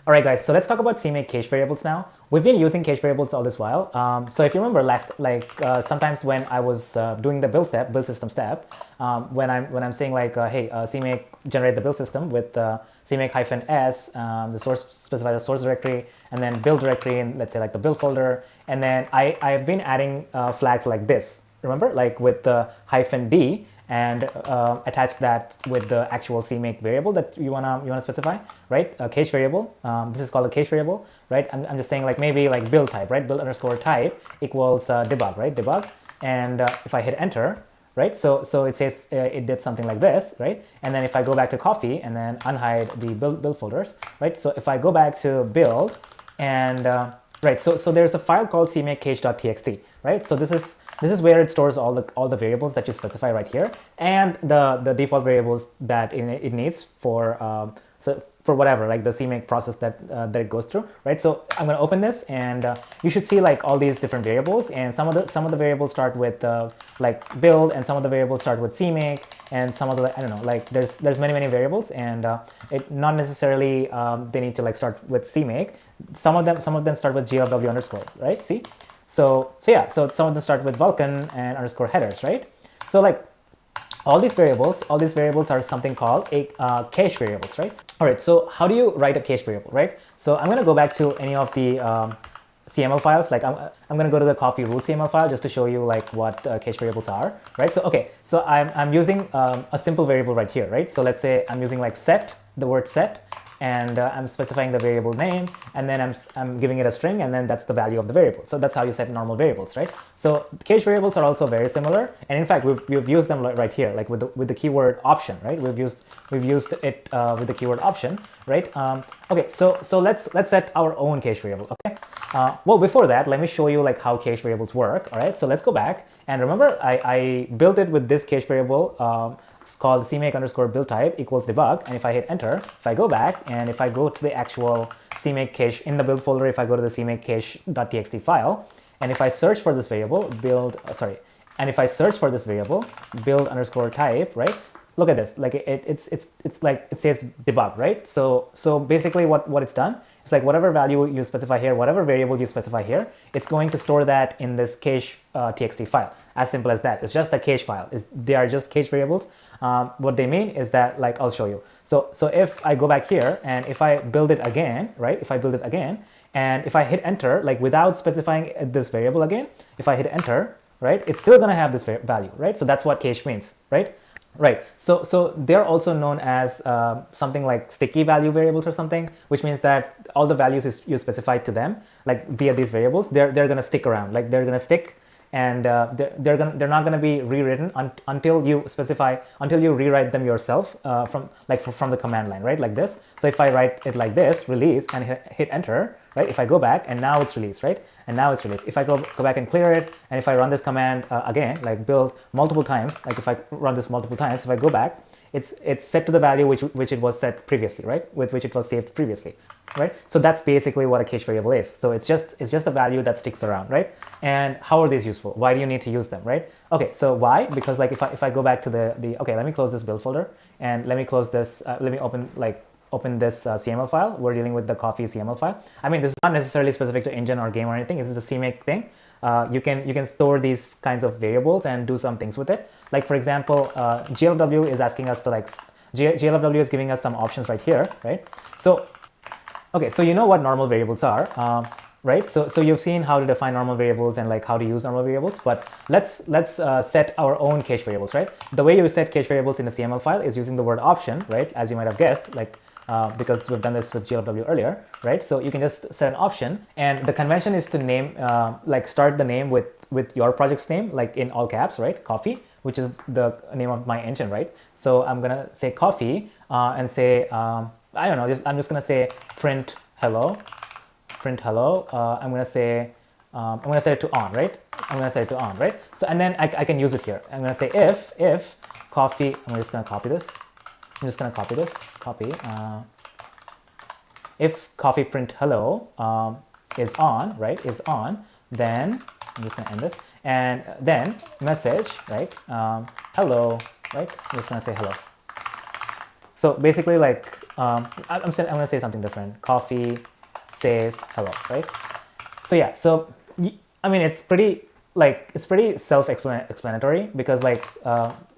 All right, guys, so let's talk about CMake cache variables now. We've been using cache variables all this while. So if you remember sometimes when I was doing the build system step, when I'm saying like, hey, CMake generate the build system with CMake -s, the source specify the source directory, and then build directory in, let's say, like the build folder, and then I've been adding flags like this. Remember, like with the -d, and attach that with the actual CMake variable that you wanna specify, right? A cache variable. This is called a cache variable, right? I'm just saying like maybe like build type, right? Build underscore type equals debug, right? Debug, and if I hit enter, right? So it says it did something like this, right? And then if I go back to coffee and then unhide the build folders, right? So if I go back to build and right, so there's a file called cmakecache.txt, right? So this is where it stores all the variables that you specify right here, and the default variables that it needs for for whatever, like the CMake process that it goes through, right? So I'm going to open this, and you should see like all these different variables, and some of the variables start with like build, and some of the variables start with CMake, and some of the, I don't know, like there's many variables, and it not necessarily they need to like start with CMake. Some of them start with glw underscore, right? See. So yeah, so some of them start with Vulkan and underscore headers, right? So like all these variables are something called a cache variables, right? All right, so how do you write a cache variable, right? So I'm going to go back to any of the CML files. Like I'm going to go to the coffee root CML file just to show you like what cache variables are, right? So okay, so I'm using a simple variable right here, right? So let's say I'm using like set, the word set, and I'm specifying the variable name, and then I'm giving it a string, and then that's the value of the variable. So that's how you set normal variables, right? So cache variables are also very similar, and in fact we've used them right here, like with the keyword option, right? We've used it with the keyword option, right? Okay, so let's set our own cache variable. Okay. Well, before that, let me show you like how cache variables work. All right, so let's go back, and remember I built it with this cache variable. It's called CMake underscore build type equals debug, and if I hit enter, if I go back and if I go to the actual CMake cache in the build folder, if I go to the CMake cache.txt file, and if I search for this variable and if I search for this variable build underscore type, right? Look at this, like it's like it says debug, right? So basically what it's done, it's like whatever value you specify here, whatever variable you specify here, it's going to store that in this cache txt file. As simple as that. It's just a cache file. They are just cache variables. What they mean is that, like, I'll show you. So if I go back here and if I build it again, right? If I build it again and if I hit enter, like without specifying this variable again, if I hit enter, right, it's still gonna have this value, right? So that's what cache means, right? Right. So they're also known as something like sticky value variables or something, which means that all the values you specified to them, like via these variables, they're gonna stick around, like they're gonna stick, and they're not going to be rewritten until you rewrite them yourself from the command line, right? Like this. So if I write it like this, release, and hit enter, right? If I go back and now it's released, right? And now it's released. If I go back and clear it, and if I run this command again, like build multiple times, like if I run this multiple times, if I go back, it's set to the value which it was set previously, right? With which it was saved previously, right? So that's basically what a cache variable is. So it's just a value that sticks around, right? And how are these useful? Why do you need to use them, right? Okay, so why? Because like if I go back to the okay, let me close this build folder, and let me close this. Let me open this CML file. We're dealing with the coffee CML file. I mean, this is not necessarily specific to engine or game or anything. This is the CMake thing. You can store these kinds of variables and do some things with it. Like for example, glw is asking us to glw is giving us some options right here, right? So okay, so you know what normal variables are, right? So you've seen how to define normal variables and like how to use normal variables, but let's set our own cache variables, right? The way you set cache variables in a CML file is using the word option, right? As you might have guessed, like because we've done this with glw earlier, right? So you can just set an option, and the convention is to name, like start the name with your project's name, like in all caps, right? Coffee, which is the name of my engine, right? So I'm gonna say coffee and say, I don't know, I'm just gonna say print hello. I'm gonna say set it to on, right? I'm gonna set it to on, right? So and then I can use it here. I'm gonna say if coffee. I'm just gonna copy this. Copy. If coffee print hello is on, right? Is on, then I'm just gonna end this, and then message, right? Hello, right? I'm just gonna say hello. So basically, like I'm going to say something different. Coffee says hello, right? So yeah, so I mean, it's pretty self-explanatory because like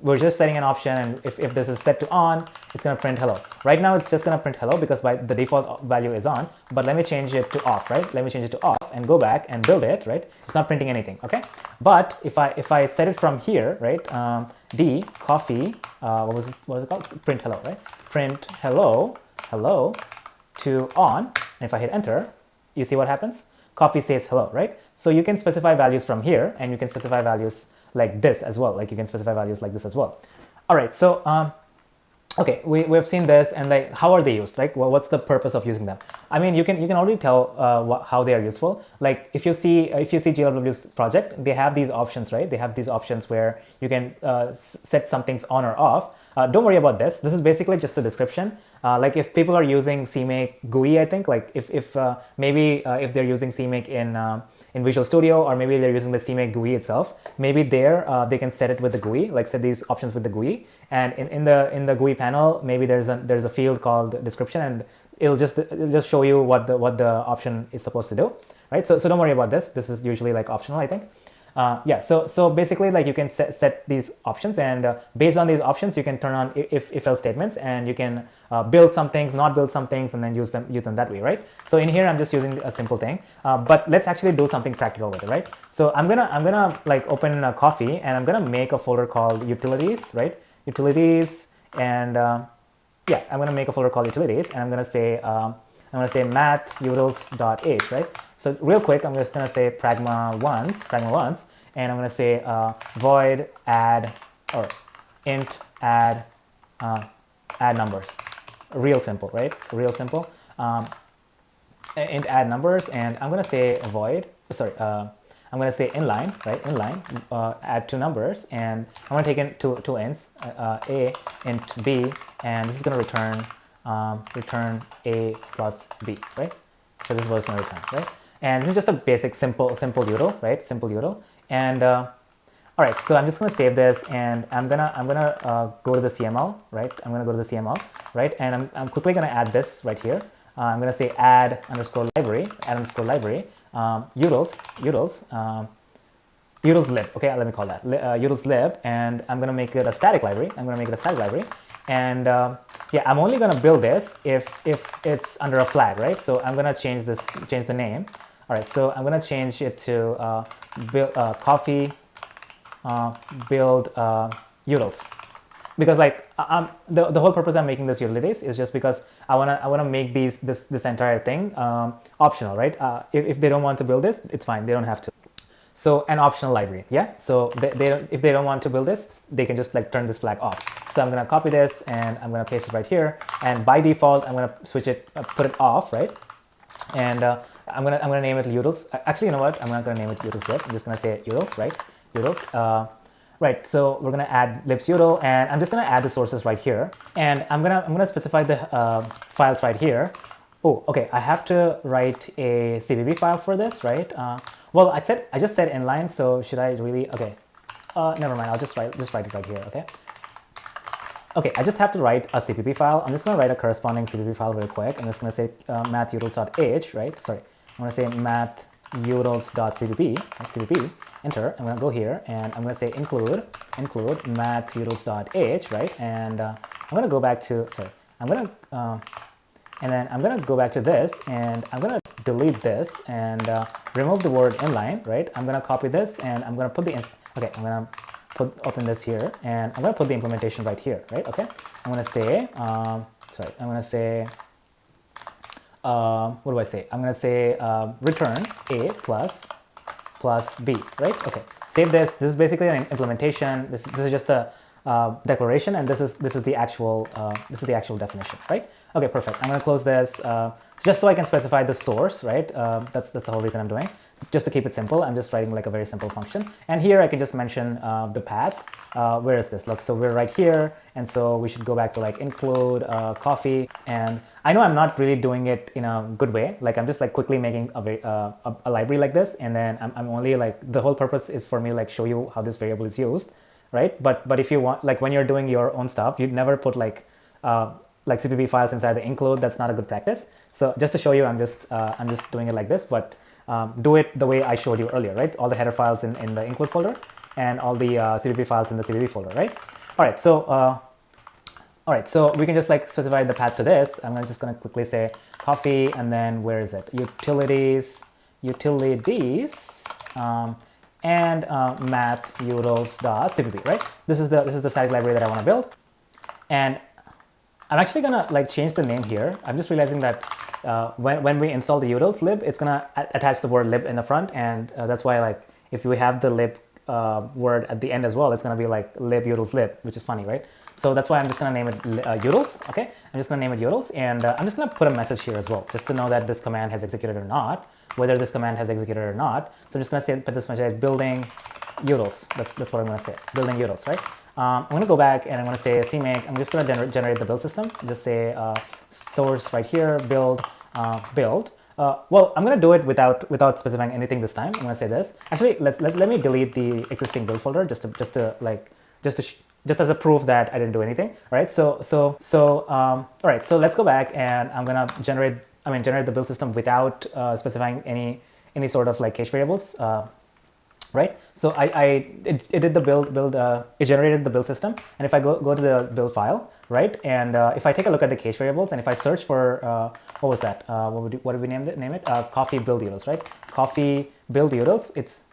we're just setting an option, and if this is set to on, it's going to print hello. Right now it's just going to print hello because by the default value is on, but let me change it to off, right? Let me change it to off and go back and build it, right? It's not printing anything, okay? But if I set it from here, right? D coffee, what was it called? Print hello, right? Print hello to on, and if I hit enter, you see what happens? Coffee says hello, right? So you can specify values from here, and you can specify values like this as well. Like you can specify values like this as well. All right, so okay, we've seen this, and like how are they used? Like what's the purpose of using them? I mean, you can already tell how they are useful. Like if you see GLW's project, they have these options, right? They have these options where you can set some things on or off. Don't worry about this. This is basically just a description. Like if people are using CMake GUI, I think like if maybe if they're using CMake in Visual Studio, or maybe they're using the CMake GUI itself, maybe there they can set it with the GUI, like set these options with the GUI. And in the GUI panel, maybe there's a field called description, and it'll just show you what the option is supposed to do, right? So don't worry about this. This is usually like optional, I think. Yeah, so basically like you can set these options, and based on these options you can turn on if else statements, and you can build some things, not build some things, and then use them that way, right? So in here I'm just using a simple thing, but let's actually do something practical with it, right? So I'm gonna like open a coffee, and I'm gonna make a folder called utilities, right? Utilities, and yeah, I'm gonna make a folder called utilities, and I'm gonna say math utils.h, right? So real quick, I'm just gonna say pragma once, and I'm gonna say void add or int add numbers. Real simple, right? Real simple. Int add numbers, and I'm gonna say void. Sorry, I'm gonna say inline, right? Inline add two numbers, and I'm gonna take in two ints, a int b, and this is gonna return a plus b, right? So this is what it's gonna return, right? And this is just a basic simple util, right? Simple util. And all right, so I'm just gonna save this, and I'm gonna go to the CML, right? I'm gonna go to the CML, right? And I'm quickly gonna add this right here. I'm gonna say add underscore library, utils lib. Okay, let me call that utils lib, and I'm gonna make it a static library. And yeah, I'm only gonna build this if it's under a flag, right? So I'm gonna change the name. All right, so I'm gonna change it to build coffee build utils, because like the whole purpose I'm making this utilities is just because I wanna make this entire thing optional, right? If they don't want to build this, it's fine, they don't have to. So an optional library, yeah. So if they don't want to build this, they can just like turn this flag off. So I'm gonna copy this, and I'm gonna paste it right here, and by default I'm gonna switch it, put it off, right? And I'm gonna name it utils. Actually, you know what? I'm not gonna name it utils lib. I'm just gonna say utils, right? Utils. Right. So we're gonna add libs util, and I'm just gonna add the sources right here, and I'm gonna specify the files right here. Oh, okay. I have to write a CVB file for this, right? Well, I just said inline, so should I really? Okay. Never mind. I'll just write it right here. Okay. Okay, I just have to write a CPP file. I'm just going to write a corresponding CPP file real quick. I'm just going to say mathutils.h, right? Sorry, I'm going to say mathutils.cpp, right? CPP, enter. I'm going to go here, and I'm going to say include mathutils.h, right? And I'm going to go back to, sorry, I'm going to, and then I'm going to go back to this, and I'm going to delete this and remove the word inline, right? I'm going to copy this, and I'm going to put the, okay, I'm going to open this here, and I'm going to put the implementation right here, right? Okay, I'm going to say, sorry, I'm going to say, what do I say? I'm going to say return a plus b, right? Okay, save this. This is basically an implementation. This is just a declaration, and this is the actual definition, right? Okay, perfect. I'm going to close this just so I can specify the source, right? That's the whole reason I'm doing. Just to keep it simple, I'm just writing like a very simple function. And here I can just mention the path. Where is this? Look, so we're right here, and so we should go back to like include coffee. And I know I'm not really doing it in a good way. Like I'm just like quickly making a library like this, and then I'm only like, the whole purpose is for me like show you how this variable is used, right? But if you want, like when you're doing your own stuff, you'd never put like like CPP files inside the include. That's not a good practice. So just to show you, I'm just doing it like this, but do it the way I showed you earlier, right? All the header files in the include folder and all the CPP files in the CPP folder, right? All right, so we can just like specify the path to this. I'm just gonna quickly say coffee, and then where is it? Utilities, and math utils.cpp, right? This is the static library that I want to build, and I'm actually gonna like change the name here. I'm just realizing that when we install the utils lib, it's gonna attach the word lib in the front, and that's why like if we have the lib word at the end as well, it's gonna be like lib utils lib, which is funny, right? So that's why I'm just gonna name it utils. Okay, I'm just gonna name it utils, and I'm just gonna put a message here as well, just to know that this command has executed or not, whether this command has executed or not. So I'm just gonna say put this message building utils. That's what I'm gonna say, building utils, right? I'm gonna go back and I'm gonna say CMake. I'm just gonna generate the build system. Just say source right here, build. Well, I'm gonna do it without specifying anything this time. I'm gonna say this. Actually, let me delete the existing build folder just as a proof that I didn't do anything. All right. All right. So let's go back and I'm gonna generate the build system without specifying any sort of like cache variables. Right. So it did the build. It generated the build system. And if I go to the build file, right, and if I take a look at the cache variables, and if I search for what was that? What did we name it? Coffee build utils, right? Coffee build utils. It's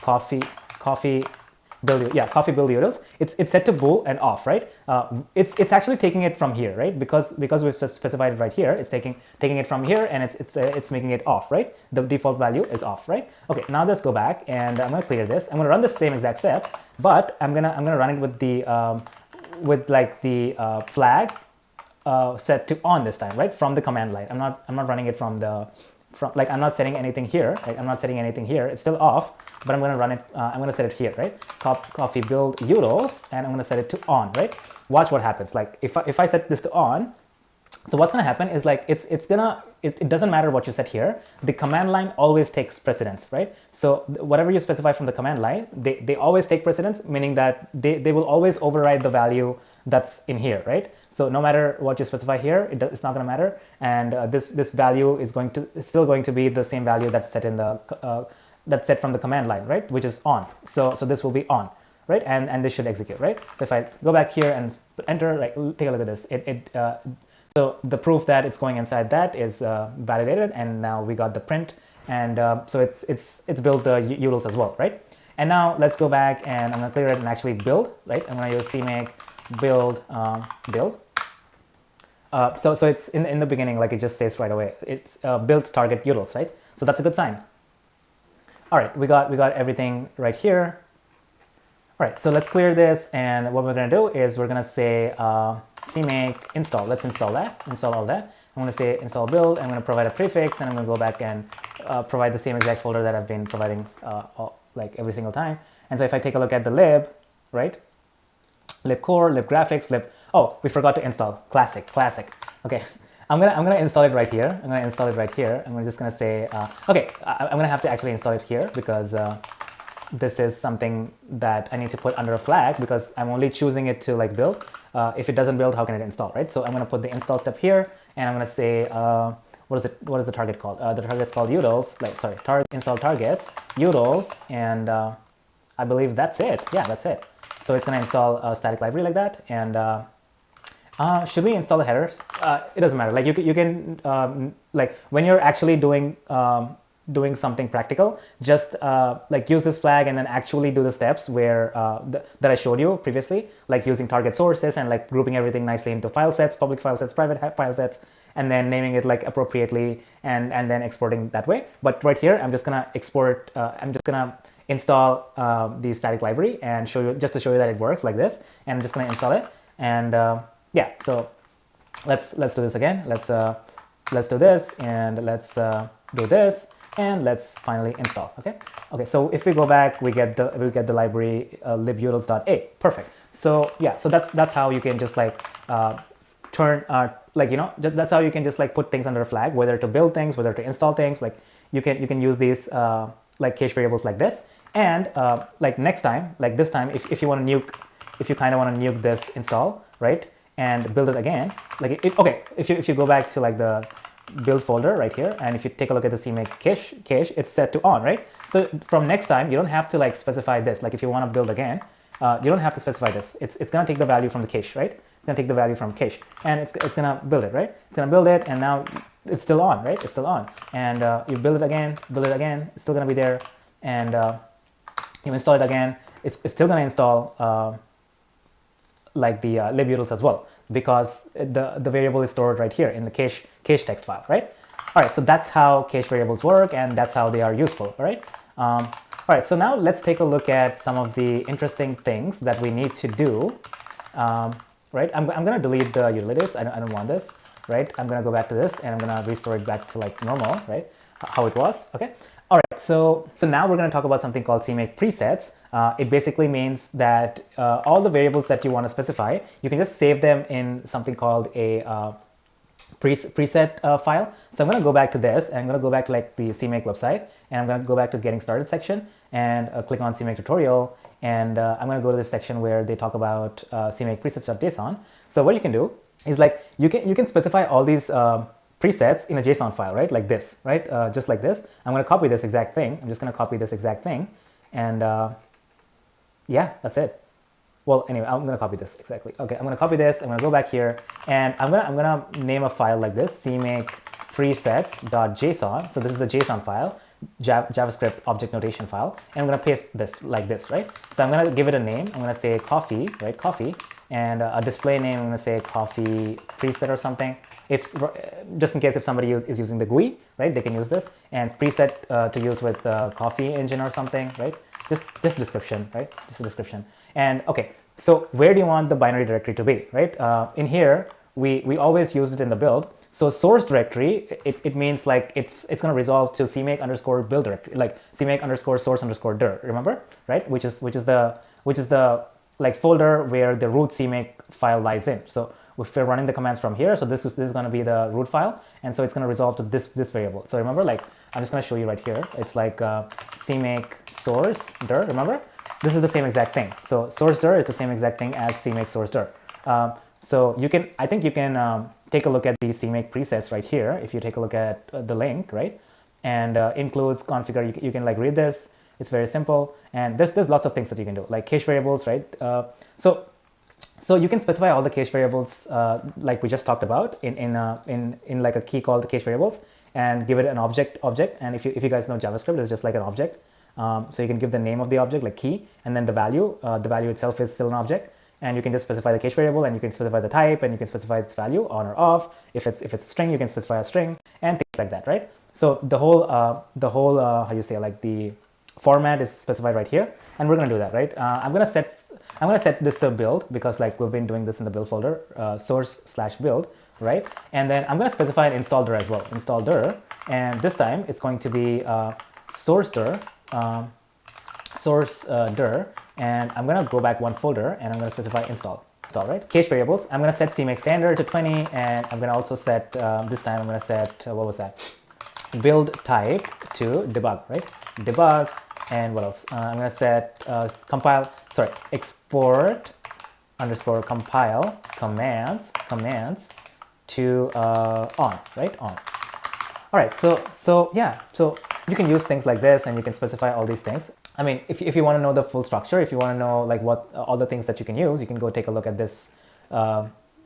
coffee build utils. It's set to bool and off, right? It's actually taking it from here, right? Because we've specified it right here. It's taking it from here, and it's making it off, right? The default value is off, right? Okay, now let's go back and I'm gonna clear this. I'm gonna run the same exact step, but I'm gonna run it with the flag set to on this time, right? From the command line. I'm not running it from I'm not setting anything here. Right? I'm not setting anything here. It's still off, but I'm going to run it. I'm going to set it here, right? Coffee build utils, and I'm going to set it to on, right? Watch what happens. Like if I set this to on, so what's going to happen is like it doesn't matter what you set here. The command line always takes precedence, right? So whatever you specify from the command line, they always take precedence, meaning that they will always override the value that's in here, right? So no matter what you specify here, it's not going to matter, and this value is still going to be the same value that's set in the that's set from the command line, right? Which is on. So this will be on, right? And this should execute, right? So if I go back here and enter, like take a look at this, so the proof that it's going inside that is validated, and now we got the print, and so it's built the utils as well, right? And now let's go back and I'm gonna clear it and actually build, right? I'm gonna use CMake build. So it's in the beginning, like it just says right away, it's build target utils, right? So that's a good sign. All right, we got everything right here. All right, so let's clear this, and what we're gonna do is we're gonna say CMake install. Let's install all that. I'm gonna say install build. I'm gonna provide a prefix, and I'm gonna go back and provide the same exact folder that I've been providing like every single time. And so if I take a look at the lib, right? Lib core, lib graphics, lib. Oh, we forgot to install classic. Okay, I'm gonna install it right here. I'm just gonna say okay. I'm gonna have to actually install it here because this is something that I need to put under a flag because I'm only choosing it to like build. If it doesn't build, how can it install, right? So I'm gonna put the install step here, and I'm gonna say what is the target called? The target's called utils. Like sorry, install targets utils, and I believe that's it. Yeah, that's it. So it's going to install a static library like that. And should we install the headers? It doesn't matter. Like you can like when you're actually doing something practical, just like use this flag and then actually do the steps where that I showed you previously, like using target sources and like grouping everything nicely into file sets, public file sets, private file sets, and then naming it like appropriately and then exporting that way. But right here, I'm just gonna export. I'm just gonna install the static library and show you just to show you that it works like this, and I'm just going to install it. And yeah, so let's do this again. Let's do this, and let's do this, and let's finally install. Okay, so if we go back, we get the library libutils.a. Perfect. So yeah, so that's how you can just like turn like that's how you can just like put things under a flag, whether to build things, whether to install things. Like you can use these like cache variables like this. And like next time, like this time, if you want to nuke, if you kind of want to nuke this install, right? and build it again, like okay, if you go back to like the build folder right here, and if you take a look at the CMake cache, it's set to on, right? So from next time, you don't have to like specify this. Like if you want to build again, you don't have to specify this. It's gonna take the value from the cache, right? It's gonna take the value from cache, and it's gonna build it, right? It's gonna build it, and now it's still on, right? It's still on, and you build it again, it's still gonna be there, and you install it again, it's still gonna install like the libutils as well, because the variable is stored right here in the cache text file, right? All right, so that's how cache variables work, and that's how they are useful, all right? All right, so now let's take a look at some of the interesting things that we need to do. Right, I'm going to delete the utilities. I don't want this, right? I'm going to go back to this, and I'm going to restore it back to like normal, right? How it was, okay? All right, so now we're going to talk about something called CMake presets. It basically means that all the variables that you want to specify, you can just save them in something called a preset file. So I'm going to go back to this, and I'm going to go back to like the CMake website, and I'm going to go back to the getting started section, and click on CMake tutorial, and I'm going to go to this section where they talk about CMake presets.json. So what you can do is like you can specify all these presets in a JSON file, right? Like this, right? Just like this. I'm going to copy this exact thing. I'm just going to copy this exact thing, and yeah, that's it. Well, anyway, I'm going to copy this exactly. Okay, I'm going to copy this. I'm going to go back here, and I'm going to name a file like this, CMake presets.json. So this is a JSON file, JavaScript object notation file, and I'm going to paste this like this, right? So I'm going to give it a name. I'm going to say coffee, right? Coffee, and a display name. I'm going to say coffee preset or something. If just in case if somebody is using the GUI, right, they can use this, and preset to use with the coffee engine or something, right? Just description, right? Just a description. And okay, so where do you want the binary directory to be, right? In here, we always use it in the build. So source directory, it means like it's going to resolve to CMake underscore build directory, like CMake underscore source underscore dir, remember, right? Which is the like folder where the root CMake file lies in. So if we're running the commands from here, so this is going to be the root file, and so it's going to resolve to this variable. So remember, like I'm just going to show you right here. It's like CMake source dir. Remember, this is the same exact thing. So source dir is the same exact thing as CMake source dir. So you can, I think you can take a look at the CMake presets right here. If you take a look at the link, right, and includes configure, you can like read this. It's very simple, and there's lots of things that you can do, like cache variables, right? So you can specify all the cache variables like we just talked about in like a key called cache variables, and give it an object. And if you guys know JavaScript, it's just like an object. So you can give the name of the object like key, and then the value. The value itself is still an object, and you can just specify the cache variable, and you can specify the type, and you can specify its value on or off. If it's a string, you can specify a string, and things like that, right? So the whole how you say, like the format is specified right here, and we're gonna do that, right? I'm gonna set this to build, because like we've been doing this in the build folder, source/build, right? And then I'm gonna specify an install dir as well, install dir, and this time it's going to be source dir, dir, and I'm gonna go back one folder, and I'm gonna specify install, right? Cache variables, I'm gonna set CMake standard to 20, and I'm gonna also set this time I'm gonna set what was that, build type to debug, right? Debug, and what else? I'm gonna set export underscore compile commands to on, right? On. All right, so yeah, so you can use things like this, and you can specify all these things. I mean, if you want to know the full structure, if you want to know like what all the things that you can use, you can go take a look at this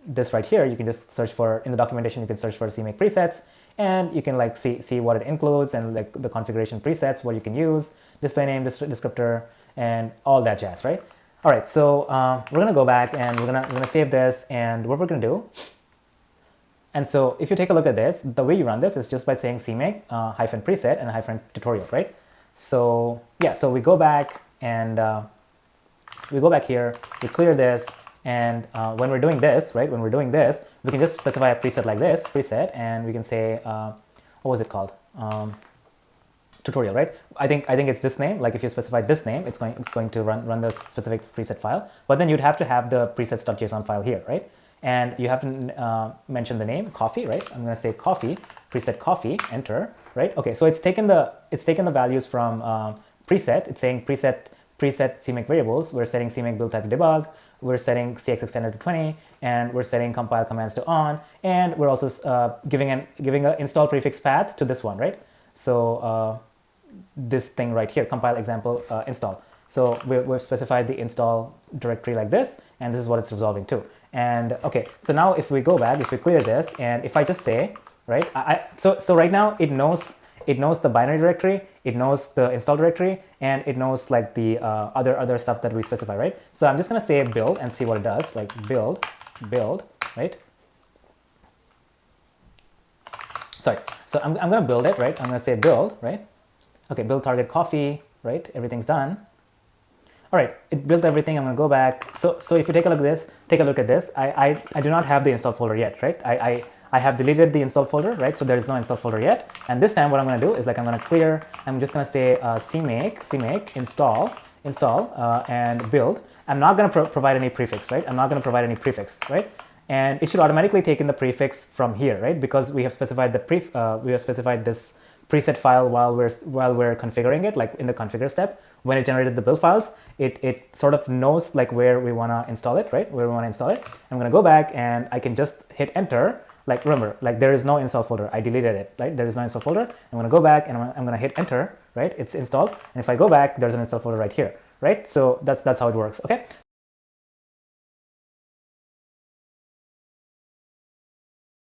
this right here. You can just search for, in the documentation, you can search for CMake presets, and you can like see what it includes, and like the configuration presets, what you can use, display name, descriptor, and all that jazz, right? All right, so we're gonna go back, and we're gonna save this, and what we're gonna do. And so if you take a look at this, the way you run this is just by saying CMake hyphen preset and hyphen tutorial, right? So yeah, so we go back, and we go back here, we clear this, and when we're doing this, right, we can just specify a preset like this, preset, and we can say, what was it called? Tutorial, right? I think it's this name. Like if you specify this name, it's going to run the specific preset file, but then you'd have to have the presets.json file here, right? And you have to mention the name, coffee, right? I'm going to say coffee, preset coffee, enter, right? Okay, so it's taken the values from preset. It's saying preset CMake variables. We're setting CMake build type to debug. we're setting CX extender to 20, and we're setting compile commands to on, and we're also giving an install prefix path to this one, right? So this thing right here, compile example install. So we've specified the install directory like this, and this is what it's resolving to. And okay, so now if we go back, if we clear this, and if I just say, right, so right now it knows the binary directory, it knows the install directory, and it knows like the other stuff that we specify, right? So I'm just gonna say build and see what it does, like build, right? Sorry, so I'm gonna build it, right? I'm gonna say build, right? Okay, build target coffee, right? Everything's done. All right, it built everything. I'm gonna go back. So if you take a look at this, I do not have the install folder yet, right? I have deleted the install folder, right? So there is no install folder yet. And this time what I'm gonna do is like I'm gonna clear, I'm just gonna say CMake install and build. I'm not gonna provide any prefix, right? I'm not gonna provide any prefix, right? And it should automatically take in the prefix from here, right? Because we have specified this preset file while we're configuring it, like in the configure step. When it generated the build files, it sort of knows like where we want to install it, right? Where we want to install it. I'm going to go back and I can just hit enter. Like remember, like there is no install folder. I deleted it, right? There is no install folder. I'm going to go back and I'm going to hit enter, right? It's installed. And if I go back, there's an install folder right here, right? So that's how it works. Okay.